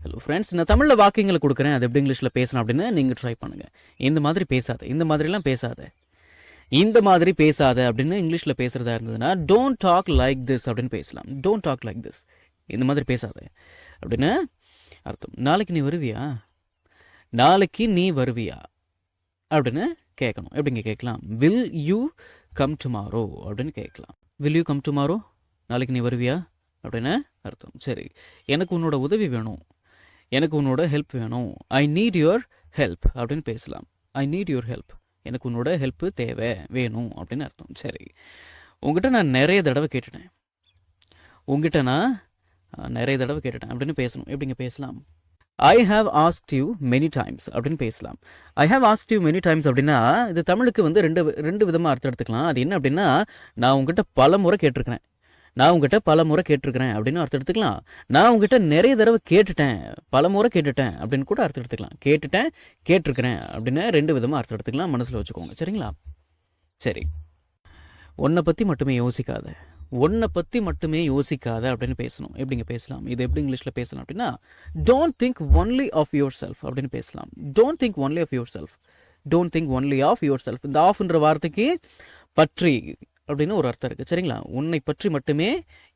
Hello friends, நான் தமிழில் வாக்கியங்களை கொடுக்குறேன். அது எப்படி இங்கிலீஷில் பேசணும் அப்படின்னு நீங்கள் ட்ரை பண்ணுங்கள். இந்த மாதிரி பேசாத, இந்த மாதிரிலாம் பேசாத, இந்த மாதிரி பேசாத அப்படின்னு இங்கிலீஷில் பேசுகிறதா இருந்ததுன்னா டோன்ட் டாக் லைக் திஸ் அப்படின்னு பேசலாம். டோன்ட் டாக் லைக் திஸ், இந்த மாதிரி பேசாத அப்படின்னு அர்த்தம். நாளைக்கு நீ வருவியா, நாளைக்கு நீ வருவியா அப்படின்னு கேட்கணும். எப்படிங்க கேட்கலாம்? வில் யூ கம் டுமாரோ அப்படின்னு கேட்கலாம். வில் யூ கம் டுமாரோ, நாளைக்கு நீ வருவியா அப்படின்னு அர்த்தம். சரி, எனக்கு உன்னோட உதவி வேணும், எனக்கு உன்னோட ஹெல்ப் வேணும். ஐ நீட் யுவர் ஹெல்ப் அப்படின்னு பேசலாம். ஐ நீட் யுவர் ஹெல்ப், எனக்கு உன்னோட ஹெல்ப் தேவை, வேணும் அப்படின்னு அர்த்தம். சரி, உங்ககிட்ட நான் நிறைய தடவை கேட்டுட்டேன், உங்ககிட்ட நான் நிறைய தடவை கேட்டுட்டேன் அப்படின்னு பேசணும். எப்படிங்க பேசலாம்? I have asked you many times அப்படின்னு பேசலாம். I have asked you many times அப்படின்னா இது தமிழுக்கு வந்து ரெண்டு விதமாக அர்த்தம் எடுத்துக்கலாம். அது என்ன அப்படின்னா, நான் உங்ககிட்ட பல முறை கேட்டிருக்கிறேன், நான் உங்ககிட்ட பல முறை கேட்டிருக்கிறேன் அப்படின்னு அர்த்தம் எடுத்துக்கலாம். நான் உங்ககிட்ட நிறைய தடவை கேட்டுட்டேன், பல முறை கேட்டுட்டேன் அப்படின்னு கூட அர்த்தம் எடுத்துக்கலாம். கேட்டுட்டேன், கேட்டிருக்கிறேன் அப்படின்னு ரெண்டு விதமாக அர்த்தம் எடுத்துக்கலாம். மனசில் வச்சுக்கோங்க, சரிங்களா? சரி, உன்னை பற்றி மட்டுமே யோசிக்காத, உன்னை பற்றி மட்டுமே யோசிக்காத அப்படின்னு பேசணும். எப்படிங்க பேசலாம்? இது எப்படி இங்கிலீஷில் பேசலாம் அப்படின்னா don't think only of yourself அப்படின்னு பேசலாம். Don't think only of yourself, don't think only of yourself. இந்த ஆஃப்ன்ற வார்த்தைக்கு பற்றி அப்படின்னு ஒரு அர்த்தம் இருக்குது, சரிங்களா? உன்னை பற்றி மட்டுமே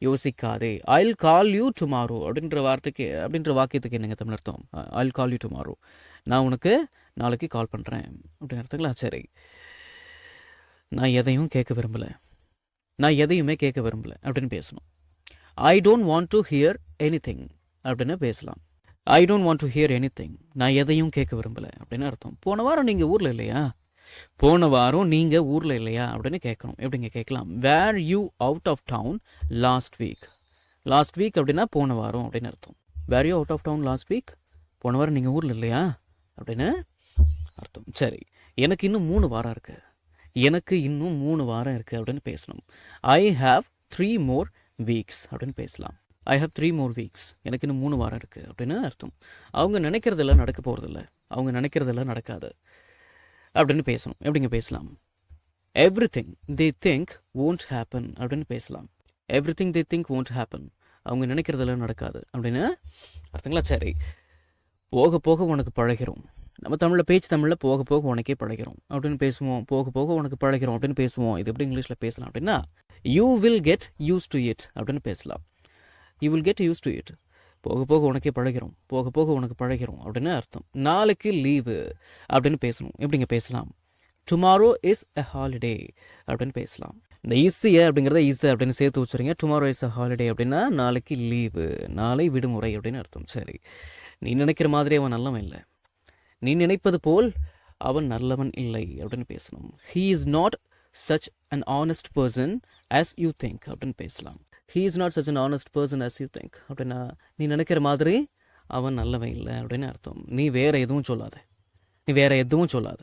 யோசிக்காதே. ஐல் கால் யூ டுமாரோ அப்படின்ற வார்த்தைக்கு, அப்படின்ற வாக்கியத்துக்கு என்னங்க தமிழ் அர்த்தம்? ஐல் கால் யூ டுமாரோ, நான் உனக்கு நாளைக்கு கால் பண்ணுறேன் அப்படின்னு அர்த்தங்களா? சரி, நான் எதையும் கேட்க விரும்பலை, நான் எதையுமே கேட்க விரும்பலை அப்படின்னு பேசணும். I don't want to hear any thing அப்படின்னு பேசலாம். I don't want to hear any thing, நான் எதையும் கேட்க விரும்பலை அப்படின்னு அர்த்தம். போன வாரம் நீங்கள் ஊரில் இல்லையா, போன வாரம் நீங்கள் ஊரில் இல்லையா அப்படின்னு கேட்கணும். எப்படிங்க கேட்கலாம்? Were you out of town last week. Last week அப்படின்னா போன வாரம் அப்படின்னு அர்த்தம். Were you out of town last week, போன வாரம் நீங்கள் ஊரில் இல்லையா அப்படின்னு அர்த்தம். சரி, எனக்கு இன்னும் 3 வாரம் இருக்குது, எனக்கு இன்னும் 3 வாரம் இருக்குது அப்படின்னு பேசணும். ஐ ஹாவ் 3 more weeks அப்படின்னு பேசலாம். ஐ ஹாவ் 3 more weeks, எனக்கு இன்னும் 3 வாரம் இருக்குது அப்படின்னு அர்த்தம். அவங்க நினைக்கிறதெல்லாம் நடக்க போகிறதில்ல, அவங்க நினைக்கிறதெல்லாம் நடக்காது அப்படின்னு பேசணும். எப்படிங்க பேசலாம்? Every thing they think won't happen அப்படின்னு பேசலாம். Every thing they think won't happen, அவங்க நினைக்கிறதெல்லாம் நடக்காது அப்படின்னு அர்த்தங்களா? சரி, போக போக உனக்கு பழகிறோம். நம்ம தமிழில் பேச்சு தமிழில் போக போக உனக்கே பழகிறோம் அப்படின்னு பேசுவோம். போக போக உனக்கு பழகிறோம் அப்படின்னு பேசுவோம். இது எப்படி இங்கிலீஷில் பேசலாம் அப்படின்னா you will get used to it அப்படின்னு பேசலாம். You will get used to it, போக போக உனக்கே பழகிறோம், போக போக உனக்கு பழகிறோம் அப்படின்னு அர்த்தம். நாளைக்கு லீவு அப்படின்னு பேசணும். எப்படிங்க பேசலாம்? டுமாரோ இஸ் அ ஹாலிடே அப்படின்னு பேசலாம். இந்த ஈஸியை அப்படிங்கிறத ஈஸி அப்படின்னு சேர்த்து வச்சுருங்க. டுமாரோ இஸ் அ ஹாலிடே அப்படின்னா நாளைக்கு லீவு, நாளை விடுமுறை அப்படின்னு அர்த்தம். சரி, நீ நினைக்கிற மாதிரி அவன் நல்லவன் இல்லை, நீ நினைப்பது போல் அவன் நல்லவன் இல்லை அப்படின்னு பேசணும். He is not such an honest person as you think அப்படின்னு பேசலாம். He is not such an honest person as you think அப்படின்னா நீ நினைக்கிற மாதிரி அவன் நல்லவன் இல்லை அப்படின்னு அர்த்தம். நீ வேற எதுவும் சொல்லாத, நீ வேற எதுவும் சொல்லாத.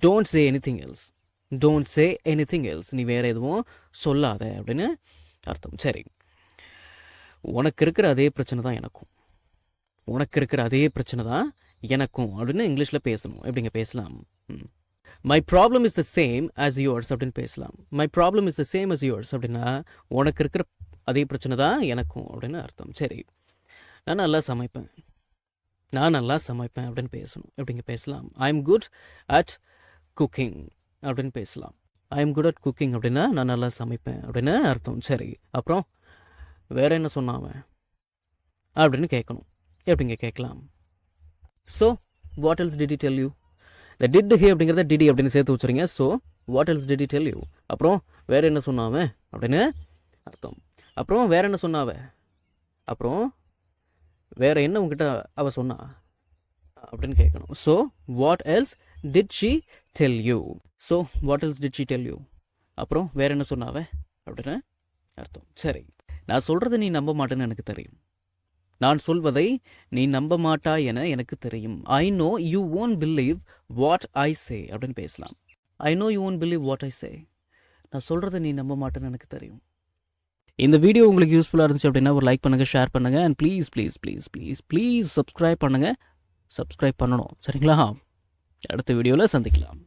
Don't say anything else, don't say anything else, நீ வேற எதுவும் சொல்லாத அப்படின்னு அர்த்தம். சரி, உனக்கு இருக்கிற அதே பிரச்சனை தான் எனக்கும், உனக்கு இருக்கிற அதே பிரச்சனை தான் எனக்கும் அப்படின்னு இங்கிலீஷில் பேசணும். எப்படிங்க பேசலாம்? My problem is the same as yours அப்படின்னு பேசலாம். My problem is the same as yours அப்படின்னா உனக்கு இருக்கிற அதே பிரச்சனை தான் எனக்கும் அப்படின்னு அர்த்தம். சரி, நான் நல்லா சமைப்பேன், நான் நல்லா சமைப்பேன் அப்படின்னு பேசணும். எப்படிங்க பேசலாம்? I am good at cooking அப்படின்னு பேசலாம். I am good at cooking அப்படின்னா நான் நல்லா சமைப்பேன் அப்படின்னு அர்த்தம். சரி, அப்புறம் வேற என்ன சொன்னாவன் அப்படின்னு கேட்கணும். எப்படிங்க கேட்கலாம்? So what else did he tell you? இந்த டிட் ஹி அப்படிங்கிறத டிடி அப்படின்னு சேர்த்து வச்சுருங்க. So what else did he tell you? அப்புறம் வேற என்ன சொன்னாவன் அப்படின்னு அர்த்தம். அப்புறம் வேற என்ன சொன்னாவ, அப்புறம் வேற என்ன உங்ககிட்ட அவ சொன்னா அப்படின்னு கேட்கணும். So what else did she tell you? So what else did she tell you? அப்புறம் வேற என்ன சொன்னாவ அப்படின்னு அர்த்தம். சரி, நான் சொல்கிறத நீ நம்ப மாட்டேன்னு எனக்கு தெரியும், நான் சொல்வதை நீ நம்ப மாட்டாய் என எனக்கு தெரியும். I know you won't believe what I say அப்படின்னு பேசலாம். I know you won't believe what I say, நான் சொல்கிறத நீ நம்ப மாட்டேன்னு எனக்கு தெரியும். இந்த வீடியோ உங்களுக்கு யூஸ்ஃபுல்லாக இருந்துச்சு அப்படின்னா ஒரு லைக் பண்ணுங்கள், ஷேர் பண்ணுங்கள், and please please please please please subscribe பண்ணுங்கள். சப்ஸ்கிரைப் பண்ணணும், சரிங்களா? அடுத்த வீடியோவில் சந்திக்கலாம்.